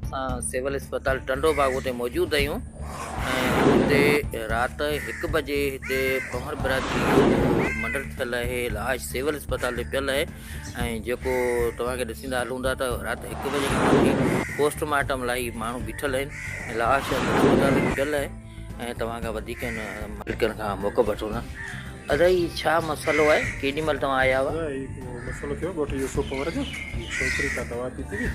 Civil अस्पताल टंडो बाग उते मौजूद आहियूं ऐं उते राति 1 बजे हिते पमर बिरादरी जो मर्डर थियल आहे। लाश सिविल अस्पताल ते पियल आहे ऐं जेको तव्हांखे ॾिसींदा हलूंदा त राति 1 बजे खां वठी पोस्टमार्टम लाइ माण्हू बीठल आहिनि ऐं लाश अस्पताल ते पियल आहे ऐं तव्हां खां वधीक मालिकनि खां मोक़ वठो न। अदाई छा मसइलो आहे, केॾी महिल तव्हां आया हुआ? मसइलो थियो घोट यूसुफ पवर जो छोकिरी का दवा पीती हुई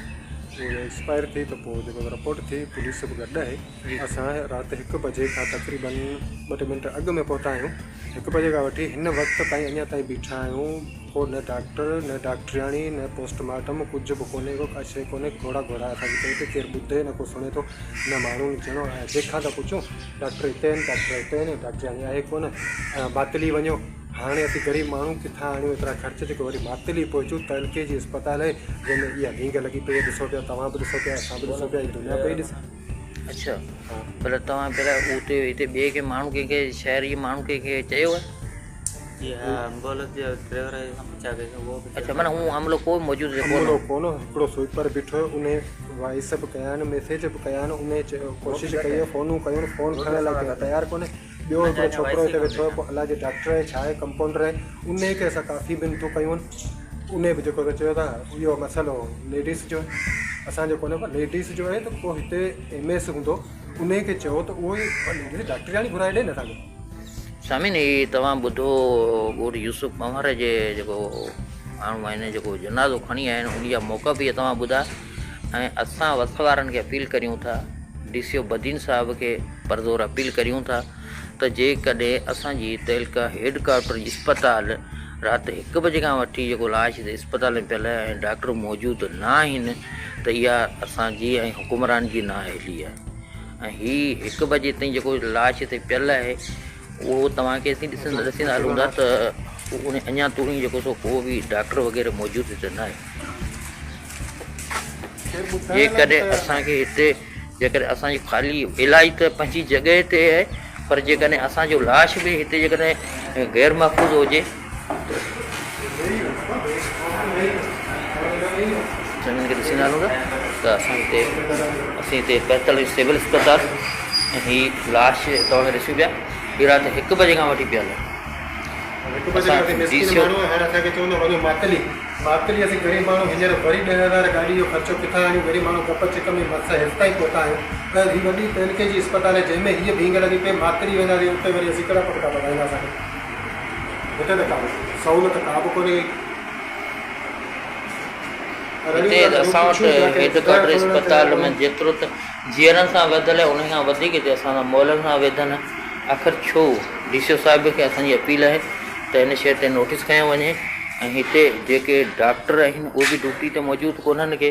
वो एक्सपायर थी तो जो रिपोर्ट थी पुलिस बि गॾु आहे। असां राति 1 बजे खां तक़रीबन 2 मिनट अॻु में पहुता आहियूं। 1 बजे खां वठी हिन वक़्त ताईं अञा ताईं बीठा आहियूं। को न डॉक्टर न डॉक्टरियाणी न पोस्टमार्टम कुझु बि कोन्हे, को का शइ कोन्हे। घोड़ा असांखे कई त केरु ॿुधे न को सुणे थो न माण्हू चवणो ऐं जंहिंखां त पुछूं डॉक्टर हिते आहिनि, डॉक्टर हिते आहिनि, डॉक्टरियाणी आहे कोन, बातली वञो। हाणे असीं ग़रीब माण्हू किथां आणियूं एतिरा ख़र्च जेको वरी मातली पहुचूं त LKG अस्पताल आहे जंहिंमें इहा भींग लॻी पई आहे। ॾिसो पिया, तव्हां बि ॾिसो पिया, असां बि ॾिसो पिया, दुनिया पई ॾिसे। अच्छा, पर तव्हां पहिरियों उते हिते ॿिए के माण्हू कंहिंखे शहरी माण्हू कंहिंखे चयो आहे? अच्छा, माना हू हमलो को मौजूदु कोन, हिकिड़ो स्वीपर बीठो, उन वॉइस बि कया आहिनि, मैसेज बि कया आहिनि, उन कोशिशि कई आहे, फ़ोनूं कयूं, फ़ोन खणण लाइ तयारु कोन्हे। ॿियो हिकिड़ो छोकिरो हिते वेठो आहे, अलाए जे डॉक्टर आहे छा आहे, कंपाउंडर आहे, उन खे असां काफ़ी मिनतूं कयूं आहिनि। उन बि जेको चयो था इहो मसइलो लेडीस जो असांजो कोन्हे, पर लेडीस जो आहे त को हिते MS हूंदो, उन खे चयो त उहो ई डॉक्टरियाणी घुराए ॾे न तव्हांखे। स्वामीन, ही तव्हां ॿुधो ॻोठ यूसुफ पवार जे जेको माण्हू आहिनि जेको जनाज़ो खणी आया आहिनि, उन जा मौक़ा बि तव्हां ॿुधा ऐं असां वस वारनि खे अपील करियूं था, DCO बदीन साहिब खे परज़ोर अपील करियूं था त जेकॾहिं असांजी तहलका हेडक्वार्टर इस्पताल राति 1 बजे खां वठी जेको लाश इस्पताल में पियल आहे ऐं डॉक्टर मौजूदु न आहिनि त इहा असांजी ऐं हुकुमरान जी नाअहली आहे। ऐं हीअ 1 बजे ताईं जेको लाश हिते पियल आहे उहो तव्हांखे असीं ॾिसंदा हलूंदा त उन अञा ताईं जेको सो को बि डॉक्टर वग़ैरह मौजूदु हिते न आहे। जेकॾहिं असांखे हिते जेकॾहिं असांजी ख़ाली इलाज त पंहिंजी जॻह ते आहे, पर जेकॾहिं असांजो लाश बि हिते जेकॾहिं गैर महफ़ूज़ हुजे ज़मीन खे ॾिसंदा हलूं त असीं हिते 45 सिविल अस्पताल ऐं हीअ लाश तव्हांखे ॾिसूं पिया, हीअ राति 1 बजे खां वठी पियल आहे। मातली असीं ग़रीब माण्हू हींअर वरी 10,000 गाॾी जो ख़र्चो किथां आणियूं, ग़रीब माण्हू कप चिक में मस हेसि ताईं पहुता आहियूं। त हीअ वॾी LKG अस्पताल आहे जंहिंमें हीअ भींग लॻी पई, मातली वेंदासीं उते वरी असीं कहिड़ा पटका लॻाईंदासीं। हिते त का सहूलियत का बि कोन्हे। हिते असां वटि हेडक्वार्टर इस्पताल में जेतिरो त जीअरनि सां वधियल आहे उन खां वधीक हिते असां मॉलनि सां वेधनि। आख़िर छो DCO साहिब खे असांजी अपील आहे त हिन शइ ते नोटिस खयो वञे ऐं हिते जेके डॉक्टर आहिनि उहे बि ड्यूटी ते मौजूदु कोन्हनि के